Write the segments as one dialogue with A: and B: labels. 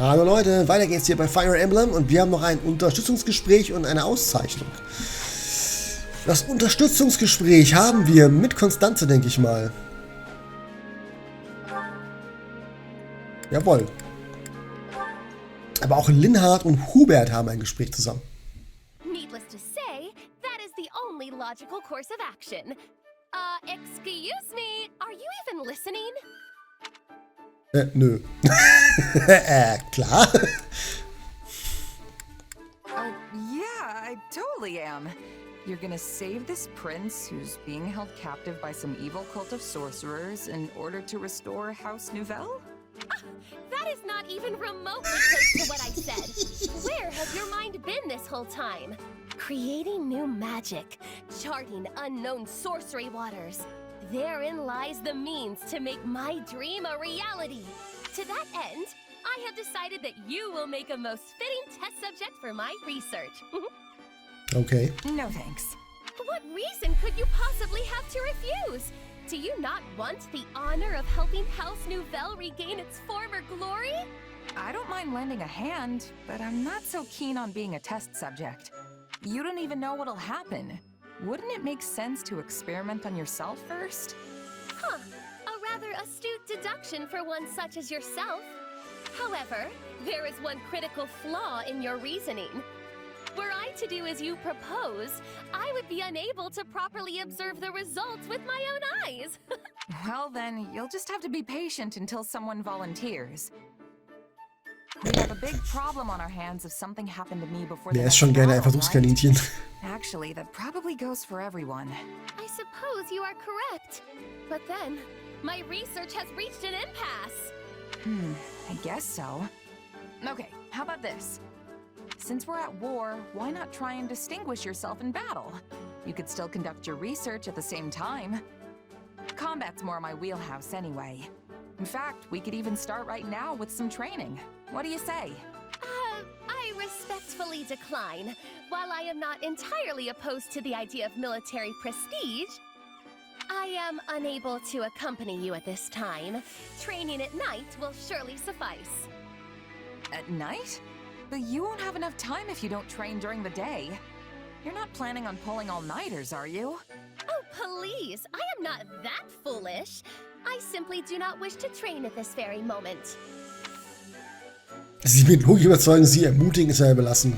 A: Hallo Leute, weiter geht's hier bei Fire Emblem und wir haben noch ein Unterstützungsgespräch und eine Auszeichnung. Das Unterstützungsgespräch haben wir mit Konstanze, denke ich mal. Jawohl. Aber auch Linhard und Hubert haben ein Gespräch zusammen.
B: Needless to say, that is the only logical course of action. Excuse me, are you even listening?
A: Nö. Klar.
C: Yeah, I totally am. You're gonna save this prince who's being held captive by some evil cult of sorcerers in order to restore House Nouvelle?
B: That is not even remotely close to what I said. Where has your mind been this whole time? Creating new magic, charting unknown sorcery waters. Therein lies the means to make my dream a reality. To that end, I have decided that you will make a most fitting test subject for my research.
A: Okay.
C: No thanks.
B: What reason could you possibly have to refuse? Do you not want the honor of helping House Nouvelle regain its former glory?
C: I don't mind lending a hand, but I'm not so keen on being a test subject. You don't even know what'll happen. Wouldn't it make sense to experiment on yourself first?
B: Huh, a rather astute deduction for one such as yourself. However, there is one critical flaw in your reasoning. Were I to do as you propose, I would be unable to properly observe the results with my own eyes.
C: Well then, you'll just have to be patient until someone volunteers. We have a big problem on our hands if something happened to me before the
A: Der ist
C: next
A: schon gerne ein
C: battle,
A: Versuchskaninchen.
C: right? Actually, that probably goes for everyone.
B: I suppose you are correct. But then, my research has reached an impasse.
C: I guess so. Okay, how about this? Since we're at war, why not try and distinguish yourself in battle? You could still conduct your research at the same time. Combat's more my wheelhouse anyway. In fact, we could even start right now with some training. What do you say?
B: I respectfully decline. While I am not entirely opposed to the idea of military prestige, I am unable to accompany you at this time. Training at night will surely suffice.
C: At night? But you won't have enough time if you don't train during the day. You're not planning on pulling all-nighters, are you?
B: Oh, please! I am not that foolish. I simply do not wish to train at this very moment.
A: Sie mit Logik überzeugen, sie ermutigen, ist ja belassen.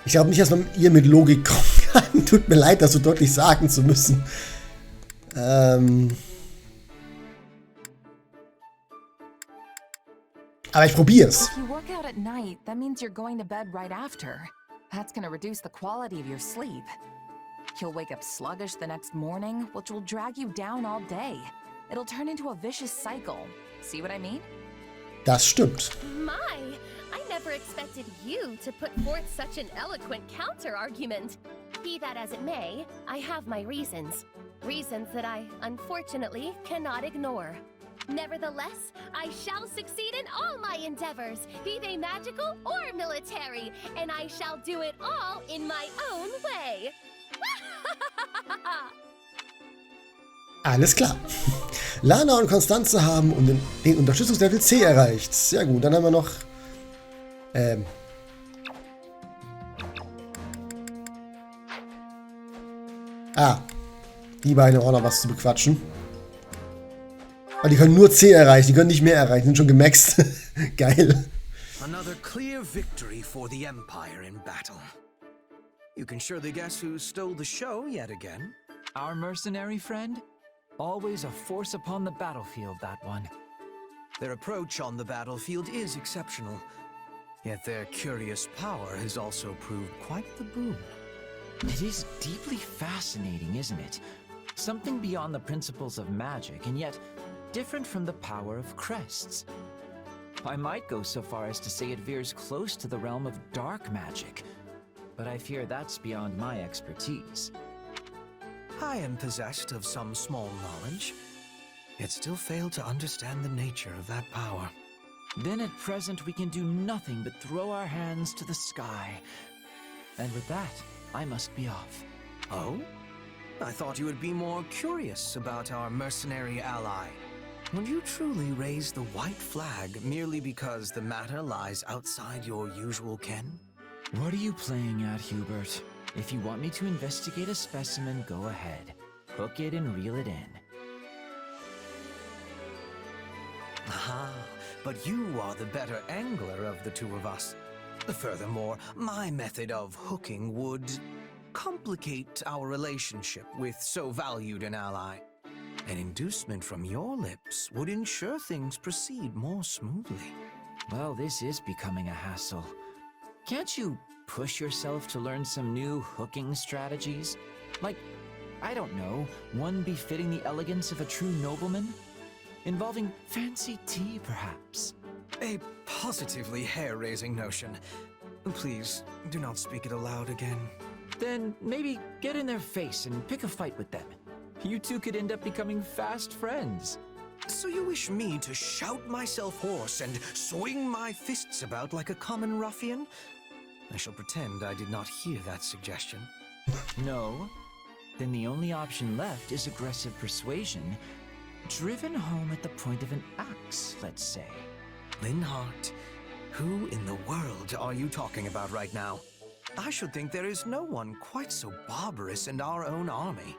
A: Ich glaube nicht, dass man ihr mit Logik kommen kann. Tut mir leid, das so deutlich sagen zu müssen. Aber ich probier's.
C: If you work out at night, that means you're going to bed right after. That's gonna reduce the quality of your sleep. You'll wake up sluggish the next morning, which will drag you down all day. It'll turn into a vicious cycle. See what I mean?
A: Das stimmt.
B: My, I never expected you to put forth such an eloquent counter-argument. Be that as it may, I have my reasons. Reasons that I, unfortunately, cannot ignore. Nevertheless, I shall succeed in all my endeavors, be they magical or military, and I shall do it all in my own way.
A: Alles klar. Lana und Konstanze haben den Unterstützungslevel C erreicht. Sehr gut. Dann haben wir noch die beiden haben auch noch was zu bequatschen. Aber die können nur C erreichen, die können nicht mehr erreichen, die sind schon gemaxt. Geil.
D: Another clear victory for the Empire in battle. You can surely guess who stole the show yet again.
E: Our mercenary friend? Always a force upon the battlefield, that one.
D: Their approach on the battlefield is exceptional, yet their curious power has also proved quite the boon.
E: It is deeply fascinating, isn't it? Something beyond the principles of magic, and yet different from the power of crests. I might go so far as to say it veers close to the realm of dark magic, but I fear that's beyond my expertise.
D: I am possessed of some small knowledge, yet still fail to understand the nature of that power.
E: Then at present we can do nothing but throw our hands to the sky. And with that, I must be off.
D: Oh? I thought you would be more curious about our mercenary ally. Would you truly raise the white flag merely because the matter lies outside your usual ken?
E: What are you playing at, Hubert? If you want me to investigate a specimen, go ahead. Hook it and reel it in.
D: Aha, but you are the better angler of the two of us. Furthermore, my method of hooking would complicate our relationship with so valued an ally. An inducement from your lips would ensure things proceed more smoothly.
E: Well, this is becoming a hassle. Can't you push yourself to learn some new hooking strategies? Like, I don't know, one befitting the elegance of a true nobleman? Involving fancy tea, perhaps?
D: A positively hair-raising notion. Please, do not speak it aloud again.
E: Then maybe get in their face and pick a fight with them. You two could end up becoming fast friends.
D: So you wish me to shout myself hoarse and swing my fists about like a common ruffian? I shall pretend I did not hear that suggestion.
E: No? Then the only option left is aggressive persuasion, driven home at the point of an axe, let's say.
D: Linhart, who in the world are you talking about right now? I should think there is no one quite so barbarous in our own army.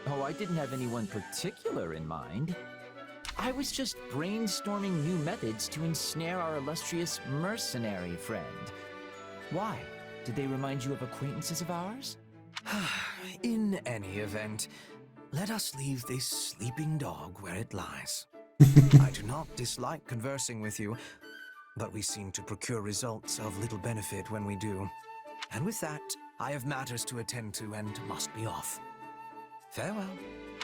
E: Oh, I didn't have anyone particular in mind. I was just brainstorming new methods to ensnare our illustrious mercenary friend. Why? Did they remind you of acquaintances of ours?
D: In any event, let us leave this sleeping dog where it lies. I do not dislike conversing with you, but we seem to procure results of little benefit when we do. And with that, I have matters to attend to and must be off. Farewell.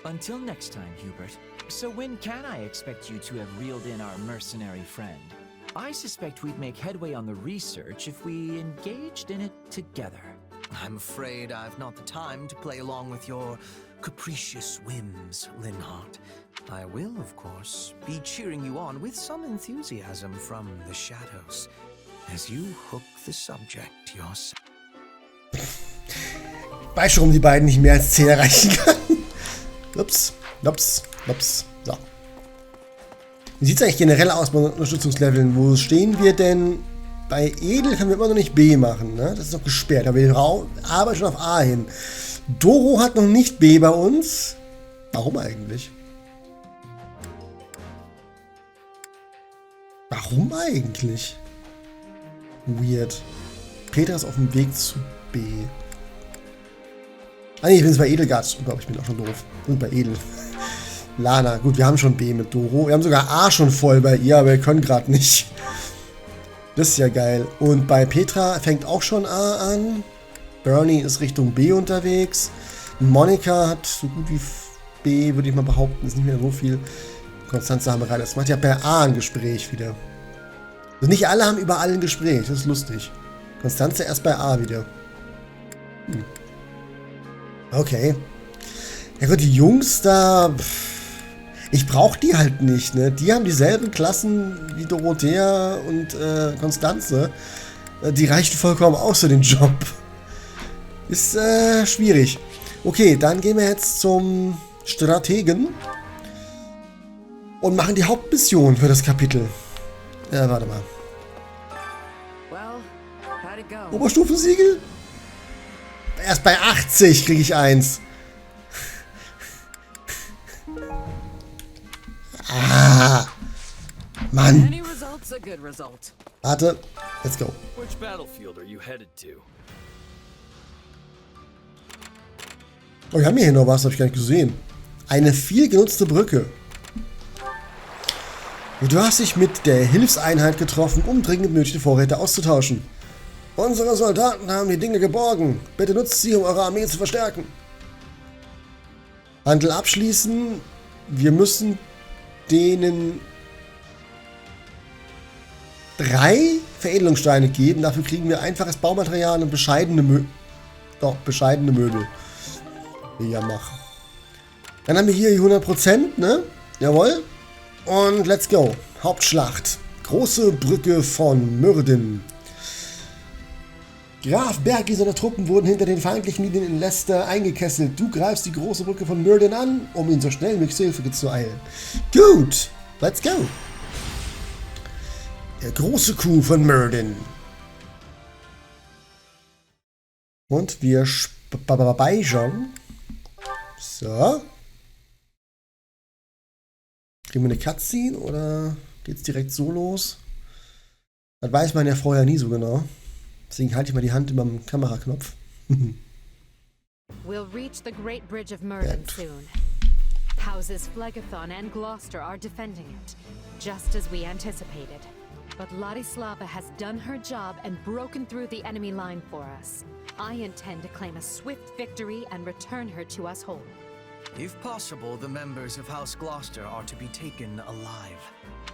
E: Until next time, Hubert. So when can I expect you to have reeled in our mercenary friend? I suspect we'd make headway on the research if we engaged in it together.
D: I'm afraid I've not the time to play along with your capricious whims, Linhart. I will, of course, be cheering you on with some enthusiasm from the shadows as you hook the subject yourself.
A: Weiß schon, warum die beiden nicht mehr als 10 erreichen kann. Ups, ups, ups. So. Wie sieht es eigentlich generell aus bei Unterstützungsleveln? Wo stehen wir denn? Bei Edel können wir immer noch nicht B machen, ne? Das ist noch gesperrt, aber wir arbeiten schon auf A hin. Doro hat noch nicht B bei uns. Warum eigentlich? Warum eigentlich? Weird. Peter ist auf dem Weg zu B. Ah ne, ich bin jetzt bei Edelgard. Ich glaube, ich bin auch schon doof. Und bei Edel. Lana. Gut, wir haben schon B mit Doro. Wir haben sogar A schon voll bei ihr, aber wir können gerade nicht. Das ist ja geil. Und bei Petra fängt auch schon A an. Bernie ist Richtung B unterwegs. Monika hat so gut wie B, würde ich mal behaupten. Ist nicht mehr so viel. Konstanze haben wir rein. Das macht ja per A ein Gespräch wieder. Also nicht alle haben überall ein Gespräch. Das ist lustig. Konstanze erst bei A wieder. Okay. Ja gut, die Jungs da... Ich brauche die halt nicht, ne? Die haben dieselben Klassen wie Dorothea und Konstanze. Die reichen vollkommen aus für den Job. Ist schwierig. Okay, dann gehen wir jetzt zum Strategen. Und machen die Hauptmission für das Kapitel. Ja, warte mal. Oberstufensiegel? Erst bei 80 kriege ich eins. Ah, Mann. Warte, let's go.
F: Which battlefield are you headed to?
A: Oh, wir haben hier noch was, habe ich gar nicht gesehen. Eine viel genutzte Brücke. Du hast dich mit der Hilfseinheit getroffen, um dringend benötigte Vorräte auszutauschen. Unsere Soldaten haben die Dinge geborgen. Bitte nutzt sie, um eure Armee zu verstärken. Handel abschließen. Wir müssen denen 3 Veredelungssteine geben. Dafür kriegen wir einfaches Baumaterial und bescheidene Möbel. Ja, mach. Dann haben wir hier die 100%, ne? Jawohl. Und let's go. Hauptschlacht. Große Brücke von Myrden. Graf Bergi und seine Truppen wurden hinter den feindlichen Linien in Leicester eingekesselt. Du greifst die große Brücke von Myrden an, um ihn so schnell wie möglich zur Hilfe zu eilen. Gut, let's go. Der große Coup von Myrden. Und wir speichern. So. Kriegen wir eine Cutscene oder geht's direkt so los? Das weiß man ja vorher nie so genau. Deswegen halte ich mal die Hand über dem Kameraknopf.
G: We'll reach the Great Bridge of Myrden soon. Houses Phlegethon and Gloucester are defending it, just as we anticipated. But Ladislava has done her job and broken through the enemy line for us. I intend to claim a swift victory and return her to us whole.
D: If possible, the members of House Gloucester are to be taken alive.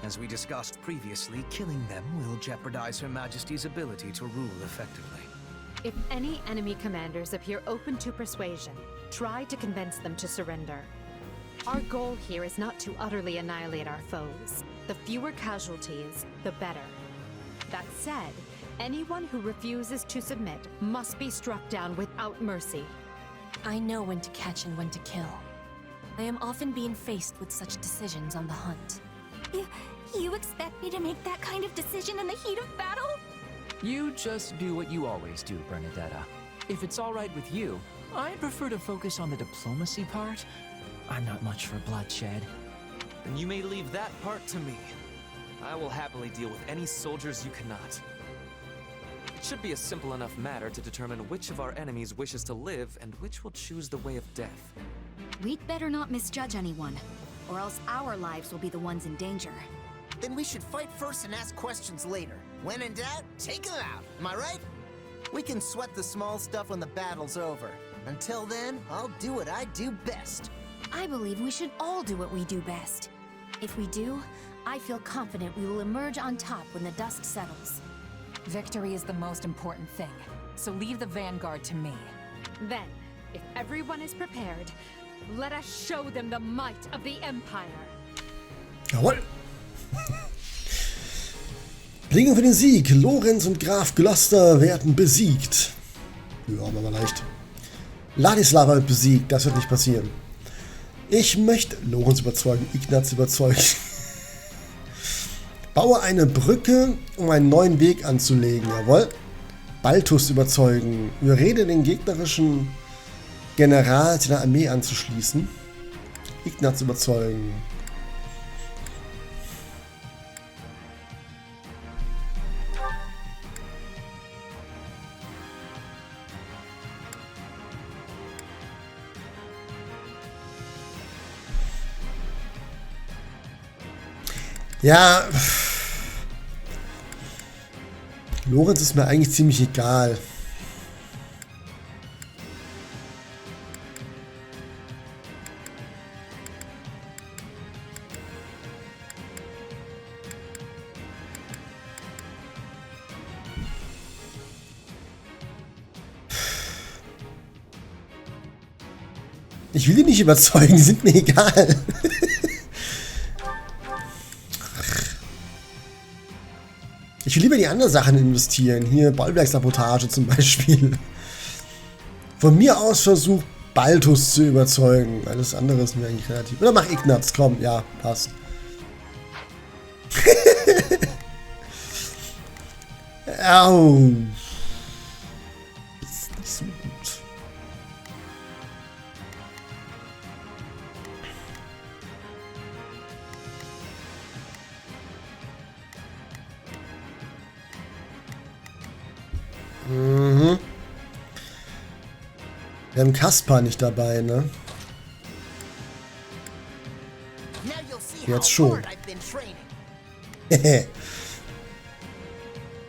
D: As we discussed previously, killing them will jeopardize Her Majesty's ability to rule effectively.
G: If any enemy commanders appear open to persuasion, try to convince them to surrender. Our goal here is not to utterly annihilate our foes. The fewer casualties, the better. That said, anyone who refuses to submit must be struck down without mercy.
H: I know when to catch and when to kill. I am often being faced with such decisions on the hunt.
I: You expect me to make that kind of decision in the heat of battle?
E: You just do what you always do, Bernadetta. If it's all right with you, I'd prefer to focus on the diplomacy part. I'm not much for bloodshed.
F: Then you may leave that part to me. I will happily deal with any soldiers you cannot. It should be a simple enough matter to determine which of our enemies wishes to live and which will choose the way of death.
I: We'd better not misjudge anyone, or else our lives will be the ones in danger.
J: Then we should fight first and ask questions later. When in doubt, take them out. Am I right? We can sweat the small stuff when the battle's over. Until then, I'll do what I do best.
I: I believe we should all do what we do best. If we do, I feel confident we will emerge on top when the dust settles.
C: Victory is the most important thing, so leave the vanguard to me.
G: Then, if everyone is prepared, let us show them the might of the Empire.
A: Jawohl. Bringen für den Sieg. Lorenz und Graf Gloucester werden besiegt. Ja, aber mal leicht. Ladislava wird besiegt. Das wird nicht passieren. Ich möchte Lorenz überzeugen, Ignaz überzeugen. Baue eine Brücke, um einen neuen Weg anzulegen. Jawohl. Balthus überzeugen. Überrede den gegnerischen General, seiner Armee anzuschließen. Ignaz überzeugen. Ja, Lorenz ist mir eigentlich ziemlich egal. Ich will die nicht überzeugen, die sind mir egal. Ich will lieber die anderen Sachen investieren. Hier Bollwerksabotage zum Beispiel. Von mir aus versucht Balthus zu überzeugen. Alles andere ist mir eigentlich relativ... Oder mach Ignaz, komm. Ja, passt. Au. Das ist nicht so gut. Mhm. Wir haben Kaspar nicht dabei, ne? Jetzt schon.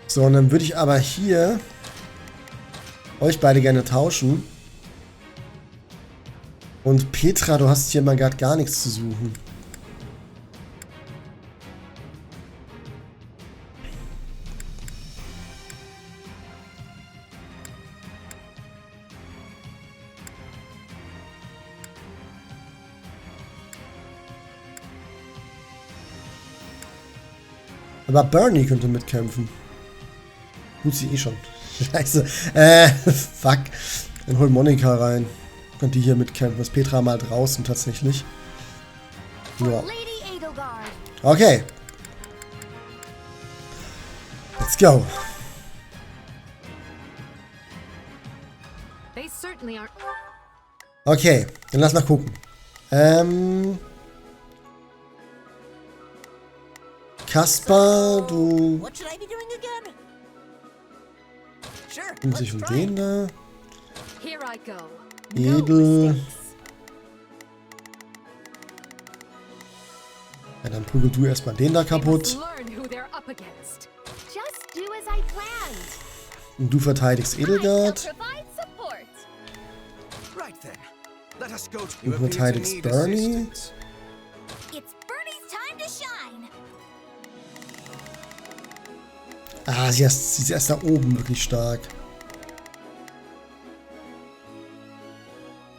A: So, und dann würde ich aber hier euch beide gerne tauschen. Und Petra, du hast hier mal gerade gar nichts zu suchen. Aber Bernie könnte mitkämpfen. Tut sie eh schon. Scheiße. Fuck. Dann hol Monika rein. Könnt die hier mitkämpfen. Das Petra mal draußen tatsächlich. Ja. Okay. Let's go.
G: They certainly aren't.
A: Okay, dann lass mal gucken. Kaspar, du...
J: What should I be doing again? Sure,
A: Muss ich um den da?
G: Here I go.
A: Edel. Ja, dann prügel du erstmal den da kaputt.
G: Learn who they're up against.
B: Just do as I planned.
A: Und du verteidigst Edelgard.
B: I shall provide support.
D: Right then. Let us go to
A: Du verteidigst Bernie.
I: It's Bernie's time to shine.
A: Ah, sie ist erst da oben wirklich stark.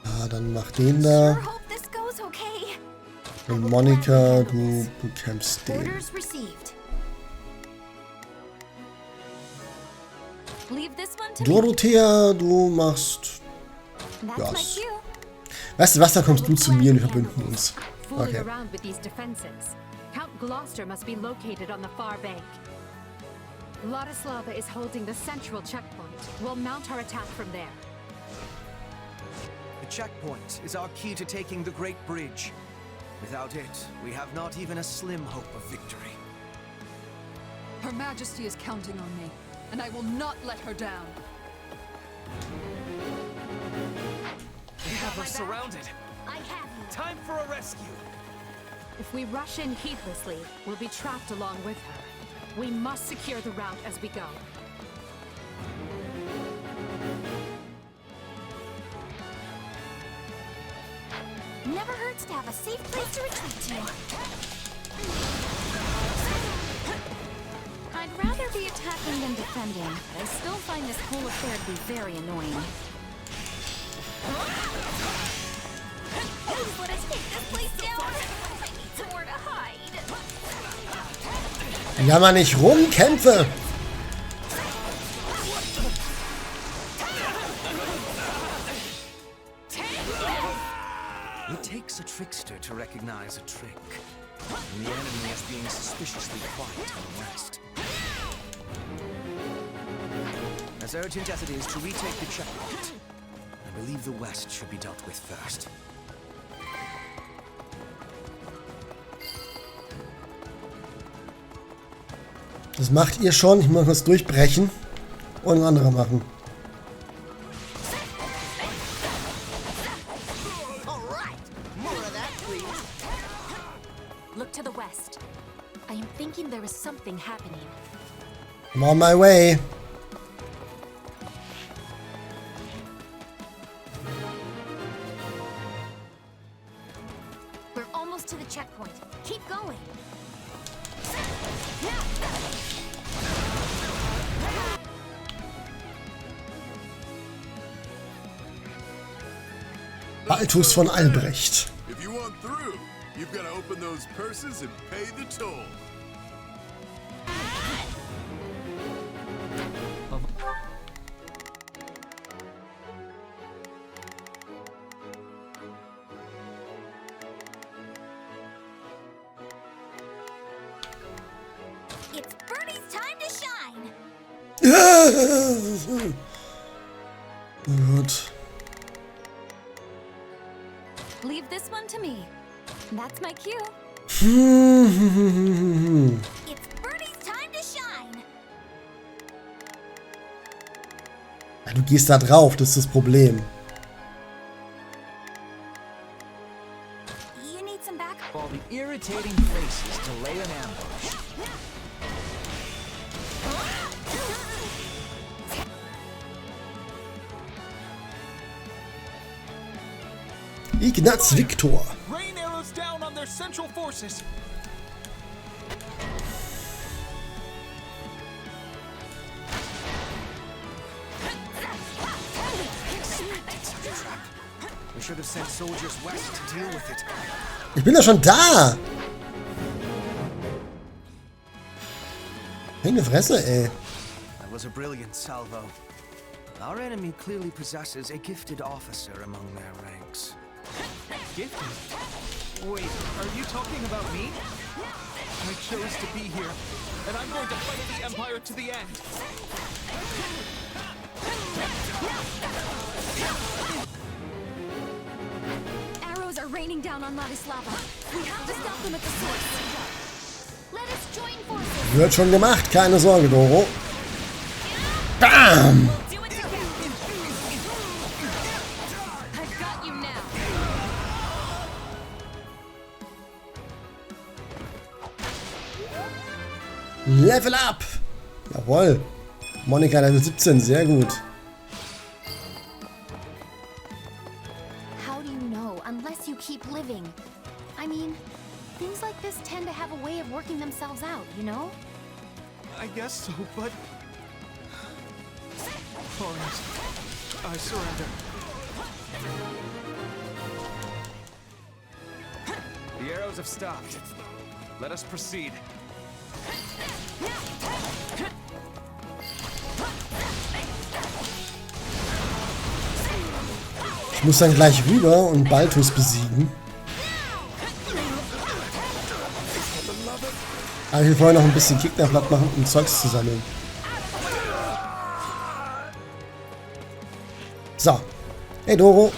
A: Ah, dann mach den da.
I: Sure hope this goes okay.
A: Und Monika, du bekämpfst den.
I: Orders received. Leave this one to me.
A: Dorothea, du machst...
I: That's
A: Ja.
I: my cue.
A: Weißt du was, dann kommst du zu mir und wir verbünden uns.
G: Fooling
A: Okay.
G: around with these defenses. Count Gloucester must be located on the far bank. Vladislava is holding the central checkpoint. We'll mount our attack from there.
D: The checkpoint is our key to taking the Great Bridge. Without it, we have not even a slim hope of victory.
K: Her Majesty is counting on me, and I will not let her down.
F: We have her surrounded.
I: I have you.
F: Time for a rescue.
G: If we rush in heedlessly, we'll be trapped along with her. We must secure the route as we go.
I: Never hurts to have a safe place to retreat to. I'd rather be attacking than defending, but I still find this whole affair to be very annoying. Please let us take this place down. I need somewhere to hide.
A: Jammer nicht rum, kämpfe!
D: It takes a trickster to recognize a trick. And the enemy is being suspiciously quiet in the west. As urgent as it is to retake the checkpoint, I believe the west should be dealt with first.
A: Das macht ihr schon. Ich muss was durchbrechen und ein anderer machen.
I: Look to the west. I am thinking there is something happening.
A: I'm on my way.
I: We're almost to the checkpoint. Keep going.
A: Balthus von Albrecht.
L: If you want through, you've got to open those purses and pay the toll.
I: It's Bernie's time to shine.
A: Oh Gott.
I: Leave this one to me. That's my cue. It's Bernie's time to shine.
A: Ja, du gehst da drauf, das ist das Problem.
I: You need some backup.
E: All the irritating faces to lay an ambush.
A: Ignaz Victor.
F: Rain arrows down on their central forces.
D: We should have sent soldiers west to deal with it.
A: Ich bin ja schon da. Meine Fresse, ey.
D: That was a brilliant salvo. Our enemy clearly possesses a gifted officer among their ranks.
E: Gifted? Wait, are you talking about me? I chose to be here, and I'm going to fight the Empire to the end.
I: Arrows are raining down on Ladislava. We have to stop them at the source. Let us join forces.
A: Wird schon gemacht, keine Sorge, Doro. Bam! Level up! Jawohl. Monika Level 17, sehr gut.
I: How do you know unless you keep living? I mean, things like this tend to have a way of working themselves out, you know?
E: I guess so, but... Alright, I surrender.
F: The arrows have stopped. Let us proceed.
A: Ich muss dann gleich rüber und Balthus besiegen. Aber ich will vorher noch ein bisschen Gegner platt machen, um Zeugs zu sammeln. So. Hey Doro.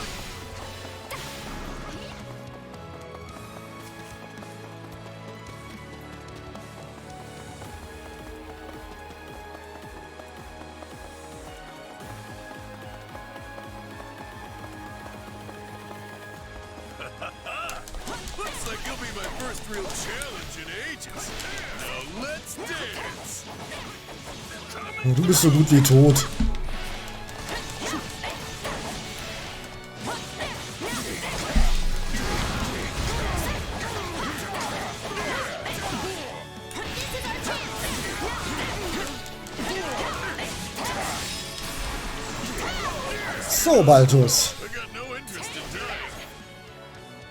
L: Looks like you'll be my first real challenge in ages. Now let's dance.
A: Oh, du bist so gut wie tot. So, Balthus.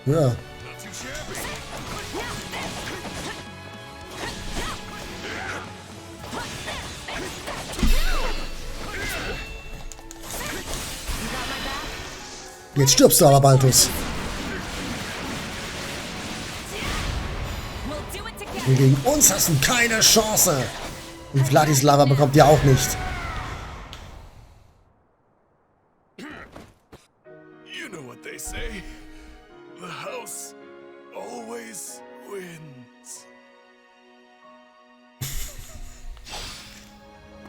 A: Ja. Jetzt stirbst du aber, Balthus. Und gegen uns hast du keine Chance. Und Vladislava bekommt ihr auch nicht.
L: You know what they say. The house always wins.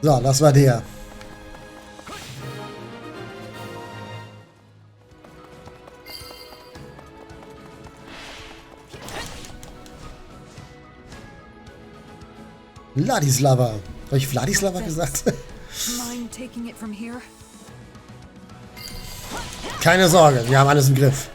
A: So, das war der. Vladislava. Habe ich Vladislava gesagt?
K: Mind taking it from here?
A: Keine Sorge, wir haben alles im Griff.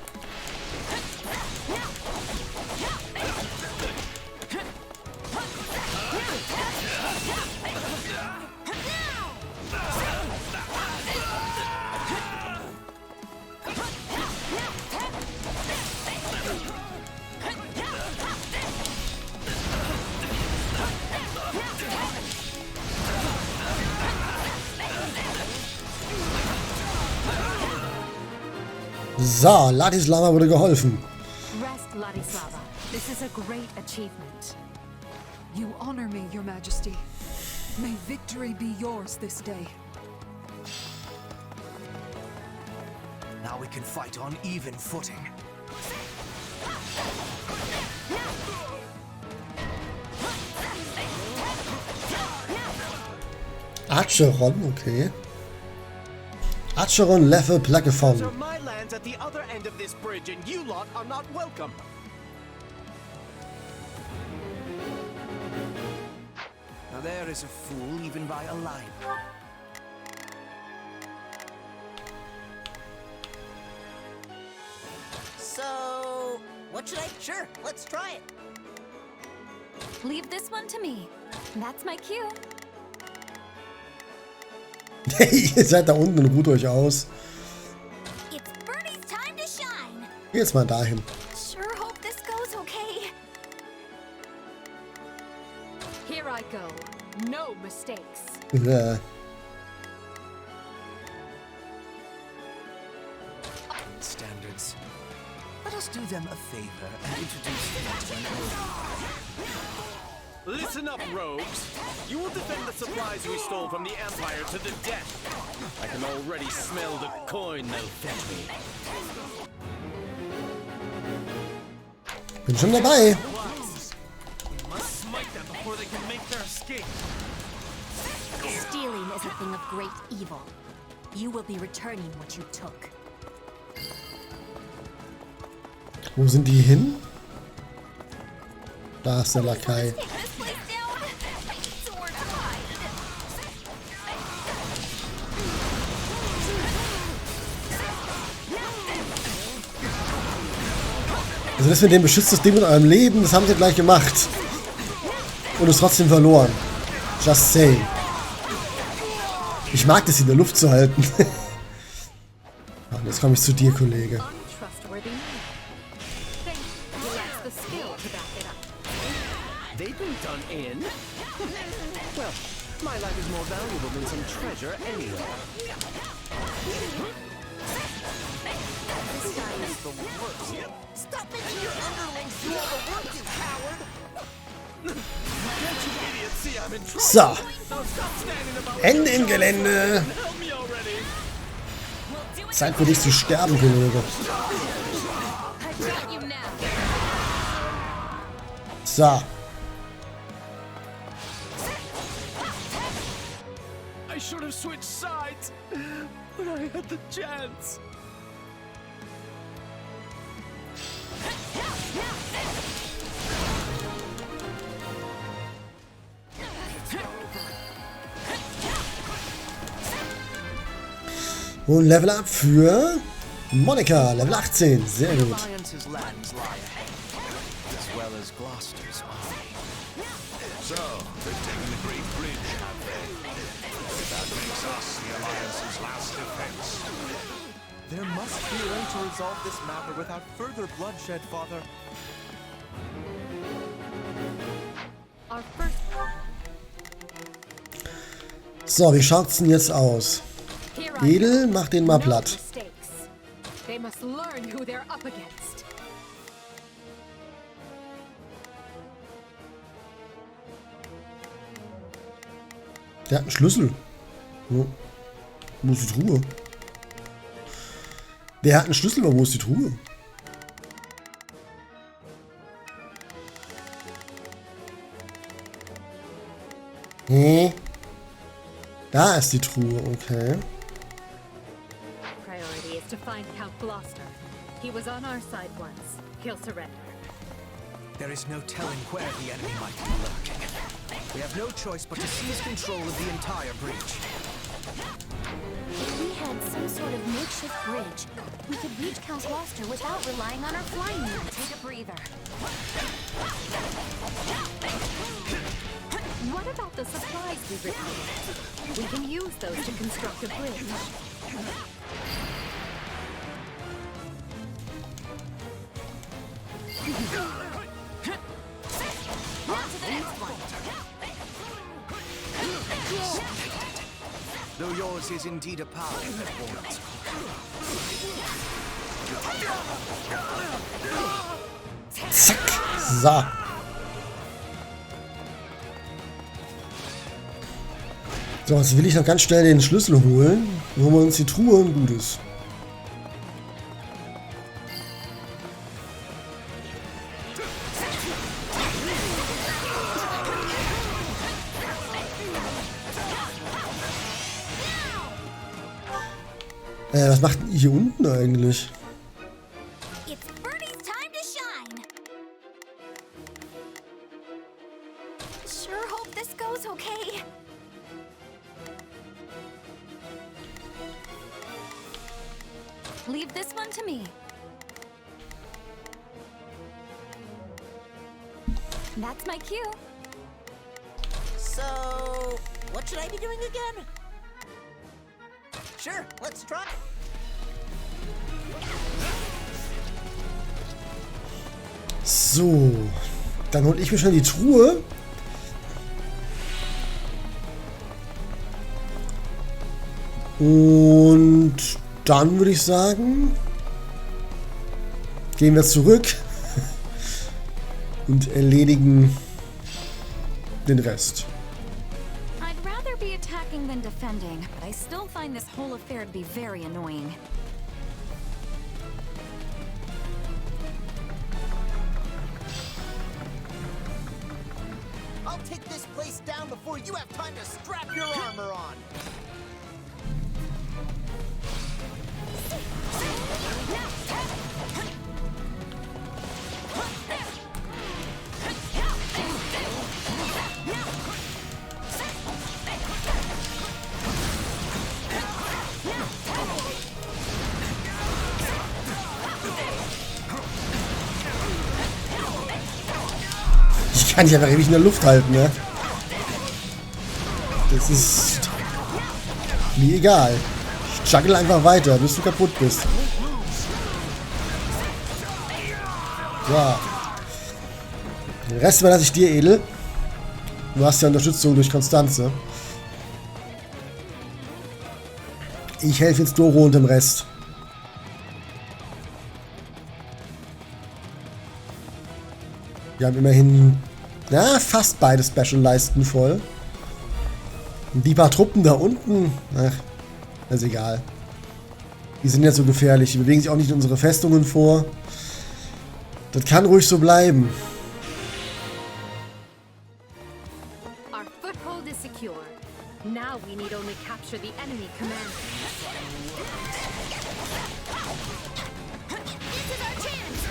A: So, Ladislava wurde geholfen.
G: Rest, Ladislava. This is a great achievement.
K: You honor me, Your Majesty. May victory be yours this day.
D: Now we can fight on even footing.
A: Acheron, okay. Acheron Level Plagephon.
M: So my land's at the other end of this bridge, and you lot are not welcome.
D: Now there is a fool even by a line.
J: So, what should I? Sure, let's try it.
I: Leave this one to me. That's my cue.
A: Hey, ihr seid da unten und ruht euch aus.
I: It's Bernie's time to shine.
A: Jetzt mal dahin.
I: Sure hope this goes okay.
G: Here I go. No mistakes.
A: Ja.
D: do them a favor and introduce them to an old.
M: Listen up, rogues. You will defend the supplies we stole from the Empire to the death. I can already smell the coin they'll fetch me.
A: Bin schon dabei.
M: We must smite them before they can make their escape.
I: Stealing is a thing of great evil. You will be returning what you took.
A: Wo sind die hin? Da ist der Lakai. Also das mit dem beschützt das Ding mit eurem Leben, das haben sie gleich gemacht. Und es trotzdem verloren. Just saying. Ich mag das in der Luft zu halten. Jetzt komme ich zu dir, Kollege.
M: They've been done in? Well, my life is more valuable than some treasure anyway. This guy is the worst.
J: Stop making your underlings do all the work, you coward!
M: Can't you idiots see I'm in trouble?
A: So.
M: Now stop standing about
A: Ende im Gelände.
M: help me already!
A: Zeit für dich zu sterben, Kollege. So.
M: I should have switched sides when I had the chance.
A: Und Level Up für Monika, Level 18. Sehr gut.
D: Alliance's lands lie ahead, as well as Gloucester's army.
L: So, they've taken the Great Bridge, have they? That makes us the Alliance's last defense.
M: There must be a way to resolve this matter without further bloodshed, Father.
G: Our first
A: So, wie schaut's denn jetzt aus? Edel, mach den mal platt.
G: They must learn who they're up against.
A: Der hat einen Schlüssel. Oh. Wo ist die Truhe? Der hat einen Schlüssel, aber wo ist die Truhe? Da ist die Truhe, okay.
G: Priority is to find Count Gloucester. He was on our side once. He'll surrender.
D: There is no telling where the enemy might be lurking. We have no choice but to seize control of the entire bridge.
I: If we had some sort of makeshift bridge, we could reach Count Gloucester without relying on our flying unit. Take a breather.
G: What about the supplies we recovered? We can use those to construct a bridge.
I: On to the next one.
D: Though yours is indeed a power that warrants
A: Zack. So. So, jetzt will ich noch ganz schnell den Schlüssel holen. Holen wir uns die Truhe und gut ist. Was macht denn hier unten eigentlich?
I: It's Birdie's time to shine. Sure hope this goes okay. Leave this one to me. That's my cue.
J: So, what should I be doing again? Sure, let's try.
A: So, dann hole ich mir schon die Truhe. Und dann würde ich sagen, Gehen wir zurück und erledigen den Rest.
I: I'd rather be attacking than defending, but I still find this whole affair to be very annoying.
J: I'll take this place down before you have time to strap your armor on.
A: Ich kann dich einfach ewig in der Luft halten, ne? Das ist mir egal. Ich juggle einfach weiter, bis du kaputt bist. So. Den Rest überlasse ich dir, Edel. Du hast ja Unterstützung durch Konstanze. Ich helfe jetzt Doro und dem Rest. Wir haben immerhin fast beide Special-Leisten voll. Und die paar Truppen da unten, ach, ist egal. Die sind jetzt so gefährlich. Die bewegen sich auch nicht in unsere Festungen vor. Das kann ruhig so bleiben.
G: Our foothold is secure. Now we need only capture the enemy command.
I: This is our chance!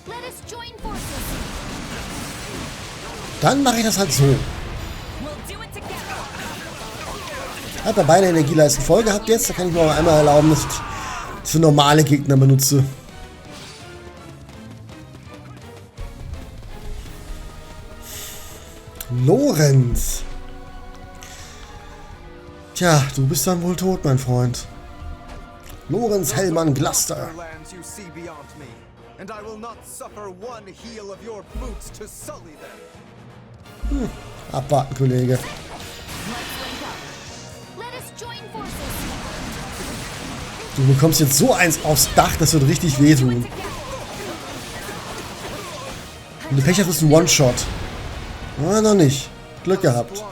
I: Let us join forces.
A: Dann mache ich das halt so.
I: We'll do it together.
A: Hat er beide Energieleisten voll gehabt jetzt. Da kann ich mir auch einmal erlauben, dass ich das für normale Gegner benutze. Lorenz. Tja, du bist dann wohl tot, mein Freund. Lorenz Hellmann Glaster. Abwarten, Kollege. Du bekommst jetzt so eins aufs Dach, das wird richtig wehtun. Wenn du Pech hast, ist ein One-Shot. Na, noch nicht. Glück gehabt.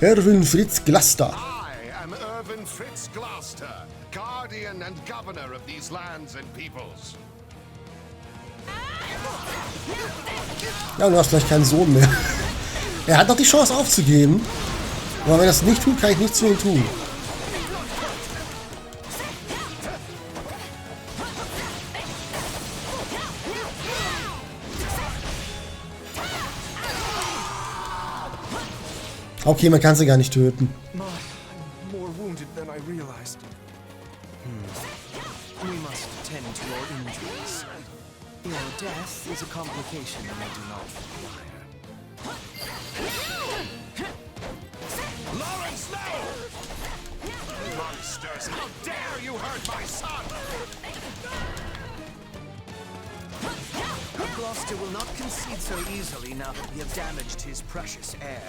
A: Erwin Fritz Glaster.
L: I am Erwin Fritz Glaster, guardian and governor of these lands and peoples.
A: Ja, du hast gleich keinen Sohn mehr. Er hat noch die Chance aufzugeben. Aber wenn er das nicht tut, kann ich nichts zu ihm tun. Okay, man kann sie gar nicht töten.
D: I'm more wounded than I realized. We must tend to your injuries. Your death is a complication I do not require.
L: Lawrence, no! Monsters, how dare you hurt my son!
D: Gloucester will not concede so easily now that we have damaged his precious heir.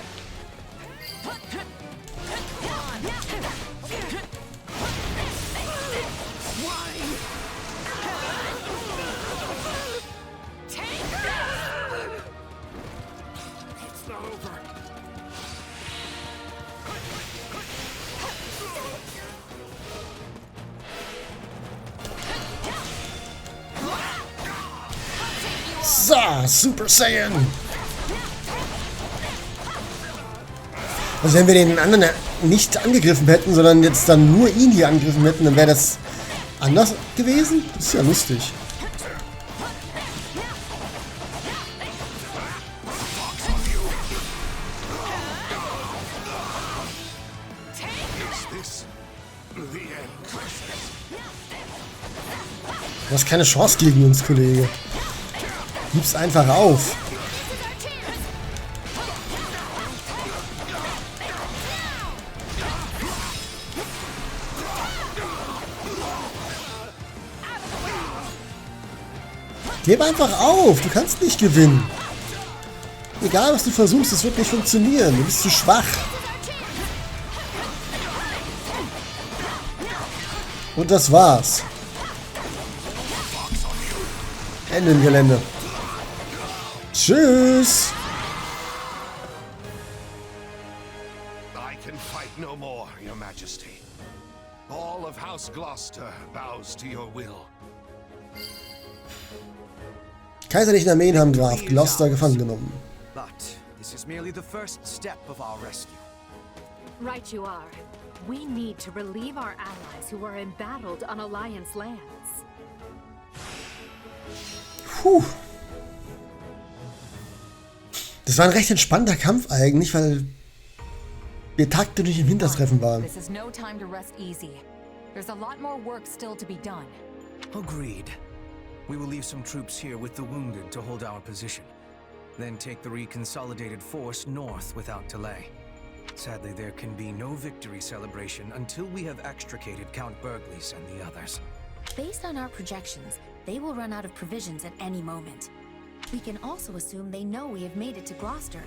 L: It's not over.
A: So, Super Saiyan. Also wenn wir den anderen nicht angegriffen hätten, sondern jetzt dann nur ihn hier angegriffen hätten, dann wäre das anders gewesen? Das ist ja lustig.
L: this the end?
A: Du hast keine Chance gegen uns, Kollege. Gib's einfach auf. Gib einfach auf. Du kannst nicht gewinnen. Egal, was du versuchst, es wird nicht funktionieren. Du bist zu schwach. Und das war's. Ende im Gelände. Tschüss.
L: I can fight no more, Your Majesty. All of House Gloucester bows to your will.
A: Kaiserlichen Armeen haben Graf Gloucester gefangen genommen.
D: But this is merely the first step of our rescue.
G: Right you are. We need to relieve our allies who are embattled on Alliance lands.
A: Puh. Das war ein recht entspannter Kampf eigentlich, weil wir taktisch nicht im Hintertreffen waren.
C: This is no time to rest easy. There's a lot more work still to be done.
D: Agreed. We will leave some troops here with the wounded to hold our position. Then take the reconsolidated force north without delay. Sadly, there can be no victory celebration until we have extricated Count Burgleys and the others.
I: Based on our projections, they will run out of provisions at any moment. We can also assume they know we have made it to Gloucester,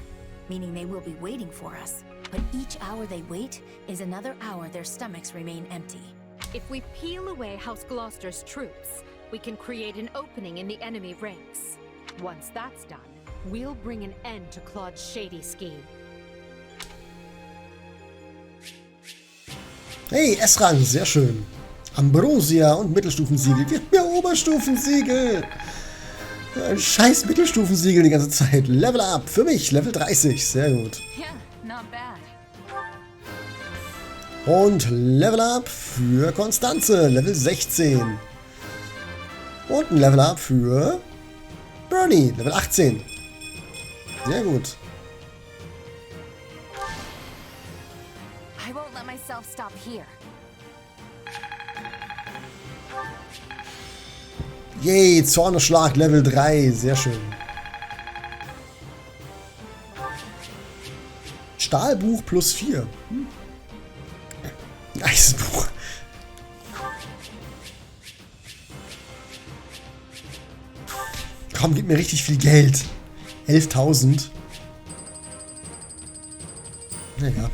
I: meaning they will be waiting for us. But each hour they wait is another hour their stomachs remain empty.
G: If we peel away House Gloucester's troops, we can create an opening in the enemy ranks. Once that's done, we'll bring an end to Claude's shady scheme.
A: Hey, S-Rang, sehr schön. Ambrosia und Mittelstufensiegel. Gib mir Oberstufensiegel. Ein scheiß Mittelstufensiegel die ganze Zeit. Level up für mich, Level 30. Sehr gut.
C: Yeah, not bad.
A: Und Level up für Konstanze, Level 16. Und ein Level up für Bernie, Level 18. Sehr gut.
C: I won't let myself stop here.
A: Yay, Zornesschlag, Level 3. Sehr schön. Stahlbuch plus 4. Eisenbuch. Komm, gib mir richtig viel Geld. 11.000. Naja.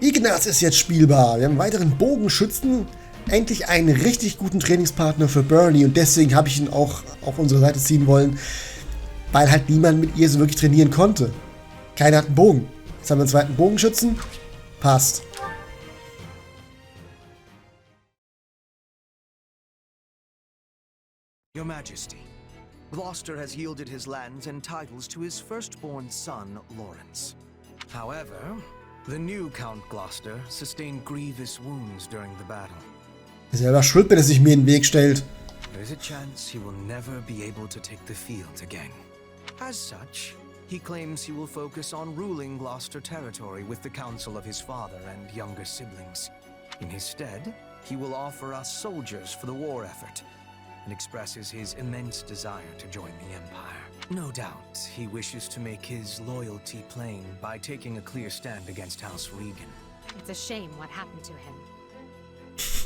A: Ignaz ist jetzt spielbar. Wir haben einen weiteren Bogenschützen. Endlich einen richtig guten Trainingspartner für Bernie. Und deswegen habe ich ihn auch auf unsere Seite ziehen wollen. Weil halt niemand mit ihr so wirklich trainieren konnte. Keiner hat einen Bogen. Jetzt haben wir einen zweiten Bogenschützen. Passt.
D: Your Majesty, Gloucester has yielded his lands and titles to his firstborn son, Lawrence. However, the new Count Gloucester sustained grievous wounds during the battle.
A: Ist ja aber schuld, wenn er sich mir in den Weg stellt.
D: There is a chance he will never be able to take the field again. As such, he claims he will focus on ruling Gloucester territory with the counsel of his father and younger siblings. In his stead, he will offer us soldiers for the war effort, and expresses his immense desire to join the Empire. No doubt, he wishes to make his loyalty plain by taking a clear stand against House Regan.
G: It's a shame what happened to him.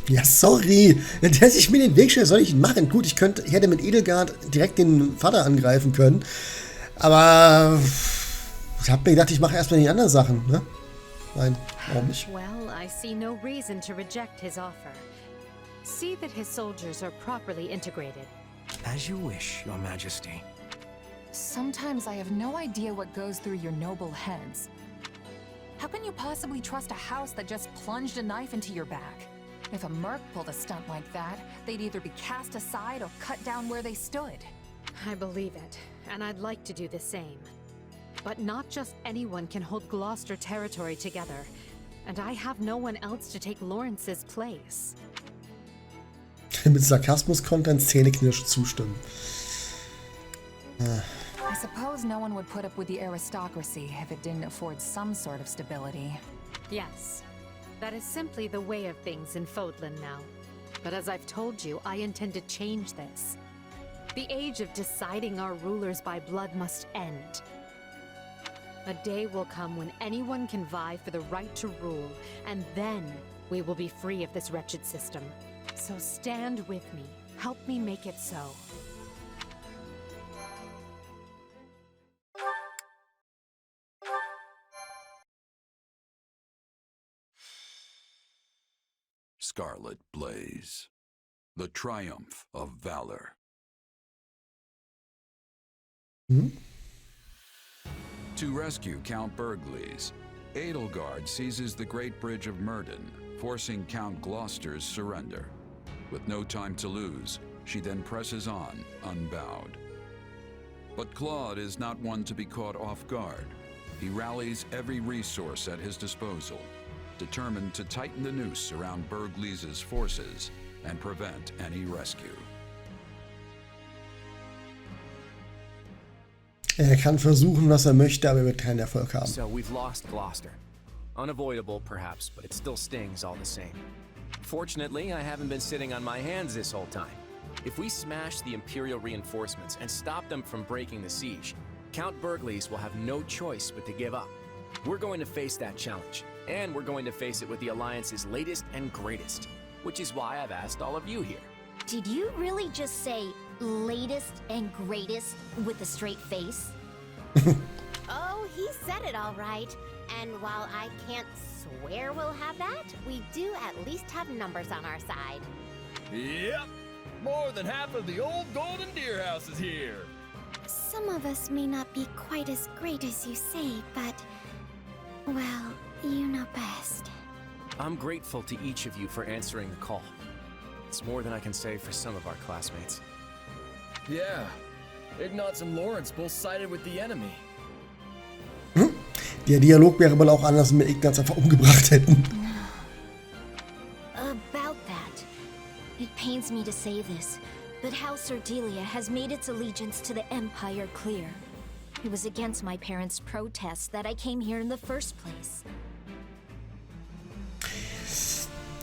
A: Ja, sorry. Wenn der sich mir in den Weg stellt, soll ich ihn machen? Gut, ich hätte mit Edelgard direkt den Vater angreifen können. Aber ich habe mir gedacht, ich mache erstmal die anderen Sachen, ne? Nein, warum nicht?
G: Well, I see no reason to reject his offer. See that his soldiers are properly integrated.
D: As you wish, Your Majesty.
C: Sometimes I have no idea what goes through your noble heads. How can you possibly trust a house that just plunged a knife into your back? If a merc pulled a stunt like that, they'd either be cast aside or cut down where they stood.
G: I believe it, and I'd like to do the same. But not just anyone can hold Gloucester territory together, and I have no one else to take Lawrence's place.
A: Mit Sarkasmus konnte ein Zähneknirsch zustimmen.
C: I suppose no one would put up with the aristocracy if it didn't afford some sort of stability.
G: Yes, that is simply the way of things in Fodlan now. But as I've told you, I intend to change this. The age of deciding our rulers by blood must end. A day will come when anyone can vie for the right to rule, and then we will be free of this wretched system. So stand with me. Help me make it so.
L: Scarlet Blaze. The triumph of valor. To rescue Count Burgleys, Edelgard seizes the Great Bridge of Myrden, forcing Count Gloucester's surrender. With no time to lose, she then presses on, unbowed. But Claude is not one to be caught off guard. He rallies every resource at his disposal, determined to tighten the noose around Burgleys' forces and prevent any rescue.
A: Kann versuchen, was möchte, aber wird keinen Erfolg haben.
M: So we've lost Gloucester. Unavoidable, perhaps, but it still stings all the same. Fortunately, I haven't been sitting on my hands this whole time. If we smash the Imperial reinforcements and stop them from breaking the siege, Count Burgleys will have no choice but to give up. We're going to face that challenge, and we're going to face it with the Alliance's latest and greatest, which is why I've asked all of you here.
I: Did you really just say latest and greatest with a straight face?
B: Oh, he said it all right. And while I can't swear we'll have that, we do at least have numbers on our side.
N: Yep. More than half of the old Golden Deer House is here.
I: Some of us may not be quite as great as you say, but, well, you know best.
M: I'm grateful to each of you for answering the call. It's more than I can say for some of our classmates.
N: Yeah. Ignatz and Lawrence both sided with the enemy.
A: Der Dialog wäre wohl auch anders, wenn wir Ignatz einfach umgebracht hätten.
I: About that, it pains me to say this, but House Sordelia has made its allegiance to the Empire clear. It was against my parents' protests that I came here in the first place.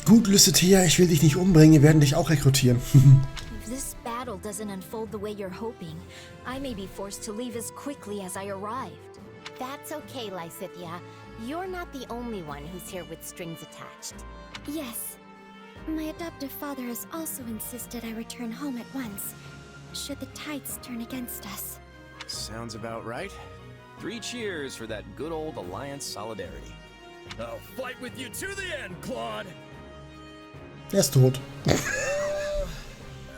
A: Gut, Lycitea, ich will dich nicht umbringen, wir werden dich auch rekrutieren.
I: If this battle doesn't unfold the way you're hoping, I may be forced to leave as quickly as I arrived.
B: That's okay, Lycitea. You're not the only one who's here with strings attached.
I: Yes. My adoptive father has also insisted I return home at once, should the tides turn against us.
M: Sounds about right. 3 cheers for that good old Alliance solidarity.
N: I'll fight with you to the end, Claude!
A: Er ist tot.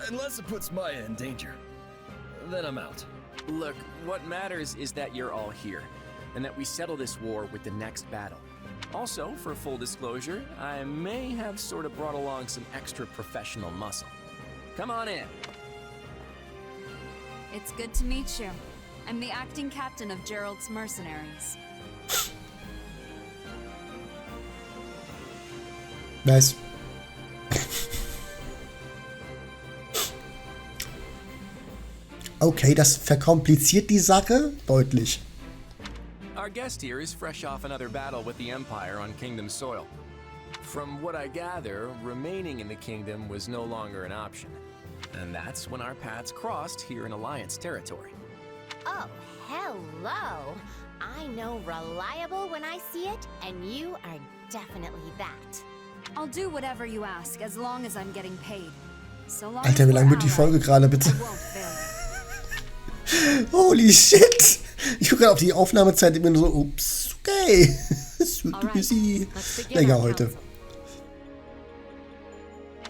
N: Unless it puts Maya in danger. Then I'm out.
M: Look, what matters is that you're all here, and that we settle this war with the next battle. Also, for full disclosure, I may have sort of brought along some extra professional muscle. Come on in.
O: It's good to meet you. I'm the acting captain of Gerald's mercenaries.
A: Nice. Okay, das verkompliziert die Sache deutlich.
M: Our guest here is fresh off another battle with the Empire on Kingdom soil. From what I gather, remaining in the Kingdom was no longer an option. And that's when our paths crossed here in Alliance territory.
B: Oh, hello! I know reliable when I see it, and you are definitely that.
O: I'll do whatever you ask, as long as I'm getting paid. So long
A: Alter, wie lang wird die Folge gerade, bitte? Holy shit! Ich gucke gerade auf die Aufnahmezeit und bin so, ups, okay. Es wird ein bisschen länger heute.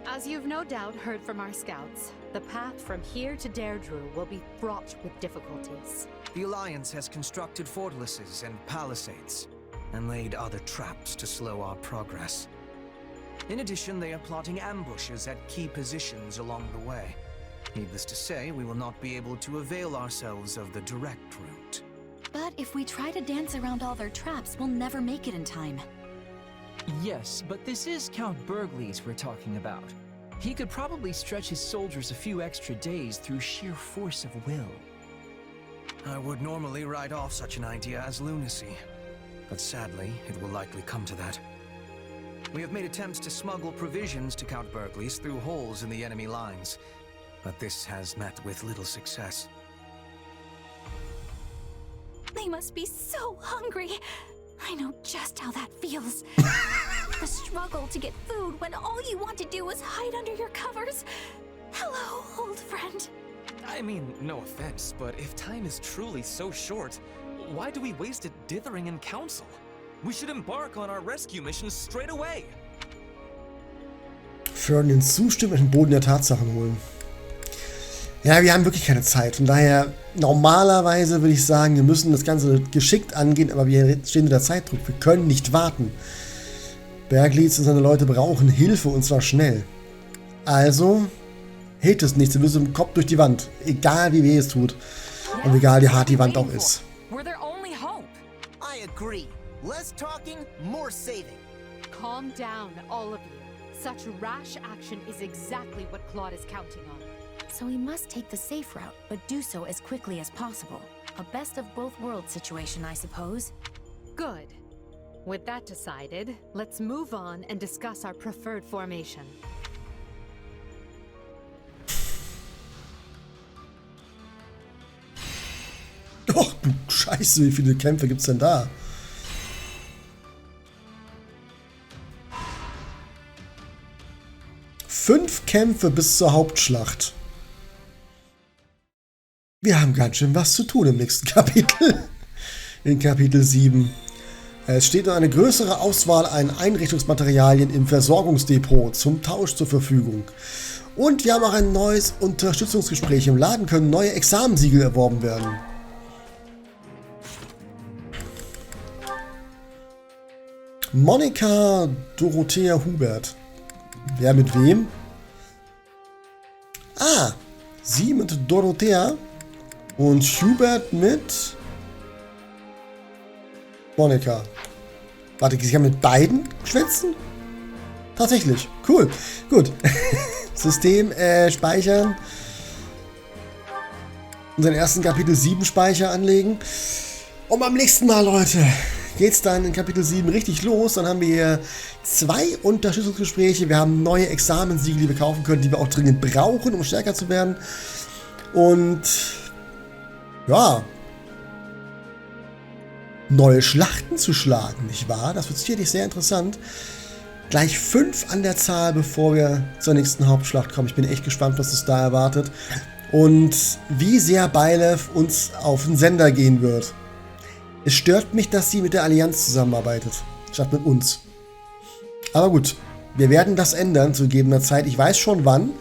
G: As you've no doubt heard from our scouts, the path from here to Deirdre will be fraught with difficulties.
D: The Alliance has constructed fortresses and palisades, and laid other traps to slow our progress. In addition, they are plotting ambushes at key positions along the way. Needless to say, we will not be able to avail ourselves of the direct route.
O: But if we try to dance around all their traps, we'll never make it in time.
E: Yes, but this is Count Burgleys we're talking about. He could probably stretch his soldiers a few extra days through sheer force of will.
D: I would normally write off such an idea as lunacy. but sadly, it will likely come to that. We have made attempts to smuggle provisions to Count Berkeley's through holes in the enemy lines, but this has met with little success.
I: They must be so hungry. I know just how that feels. The struggle to get food when all you want to do is hide under your covers. Hello, old friend.
F: I mean, no offense, but if time is truly so short, why do we waste it dithering in council? We should embark on our rescue mission straight away.
A: Ferdinand zustimmen und den Boden der Tatsachen holen. Ja, wir haben wirklich keine Zeit. Von daher, normalerweise würde ich sagen, wir müssen das Ganze geschickt angehen, aber wir stehen unter Zeitdruck. Wir können nicht warten. Berglies und seine Leute brauchen Hilfe und zwar schnell. Also, hält es nichts. Wir müssen mit dem Kopf durch die Wand. Egal wie weh es tut. Und egal wie hart die Wand auch ist.
C: We're their only hope.
J: I agree. Less talking, more saving.
G: Calm down, all of you. Such rash action is exactly what Claude is counting on.
I: So we must take the safe route, but do so as quickly as possible. A best of both worlds situation, I suppose.
G: Good. With that decided, let's move on and discuss our preferred formation.
A: Oh, Scheiße, wie viele Kämpfe gibt's denn da? Fünf Kämpfe bis zur Hauptschlacht. Wir haben ganz schön was zu tun im nächsten Kapitel. In Kapitel 7. Es steht noch eine größere Auswahl an Einrichtungsmaterialien im Versorgungsdepot zum Tausch zur Verfügung. Und wir haben auch ein neues Unterstützungsgespräch. Im Laden können neue Examensiegel erworben werden. Monika Dorothea Hubert. Wer mit wem? Ah, sie mit Dorothea und Hubert mit Monika. Warte, sie kann mit beiden schwätzen? Tatsächlich. Cool. Gut. System speichern. Unseren ersten Kapitel 7 Speicher anlegen. Und beim nächsten Mal, Leute, geht's dann in Kapitel 7 richtig los. Dann haben wir hier 2 Unterstützungsgespräche. Wir haben neue Examensiegel, die wir kaufen können, die wir auch dringend brauchen, um stärker zu werden. Und ja, neue Schlachten zu schlagen, nicht wahr? Das wird sicherlich sehr interessant. Gleich 5 an der Zahl, bevor wir zur nächsten Hauptschlacht kommen. Ich bin echt gespannt, was uns da erwartet. Und wie sehr Beilev uns auf den Sender gehen wird. Es stört mich, dass sie mit der Allianz zusammenarbeitet, statt mit uns. Aber gut, wir werden das ändern zu gegebener Zeit. Ich weiß schon wann.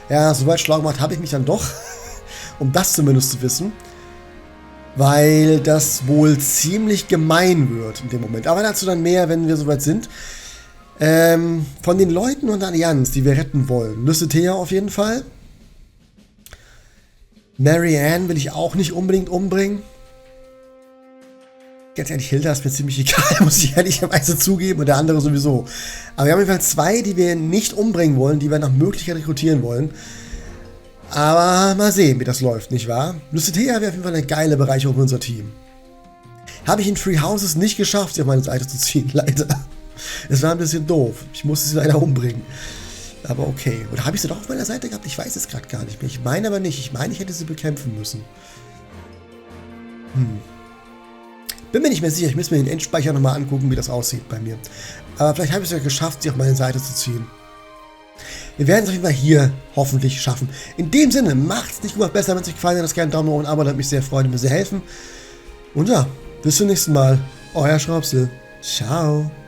A: Ja, soweit schlau gemacht habe ich mich dann doch, um das zumindest zu wissen. Weil das wohl ziemlich gemein wird in dem Moment. Aber dazu dann mehr, wenn wir soweit sind. Von den Leuten und der Allianz, die wir retten wollen. Lucitea auf jeden Fall. Marianne will ich auch nicht unbedingt umbringen. Ganz ehrlich, Hilda ist mir ziemlich egal, muss ich ehrlicherweise zugeben, und der andere sowieso. Aber wir haben auf jeden Fall 2, die wir nicht umbringen wollen, die wir nach Möglichkeit rekrutieren wollen. Aber mal sehen, wie das läuft, nicht wahr? Lucitea wäre auf jeden Fall eine geile Bereicherung für unser Team. Habe ich in Three Houses nicht geschafft, sie auf meine Seite zu ziehen, leider. Es war ein bisschen doof. Ich musste sie leider umbringen. Aber okay. Oder habe ich sie doch auf meiner Seite gehabt? Ich weiß es gerade gar nicht mehr. Ich meine aber nicht. Ich meine, ich hätte sie bekämpfen müssen. Bin mir nicht mehr sicher. Ich muss mir den Endspeicher nochmal angucken, wie das aussieht bei mir. Aber vielleicht habe ich es ja geschafft, sie auf meine Seite zu ziehen. Wir werden es auf jeden Fall hier hoffentlich schaffen. In dem Sinne, macht's nicht gut, besser, wenn es euch gefallen hat. Lasst gerne einen Daumen hoch und ein Abo, das würde mich sehr freuen und mir sehr helfen. Und ja, bis zum nächsten Mal. Euer Schraubsel. Ciao.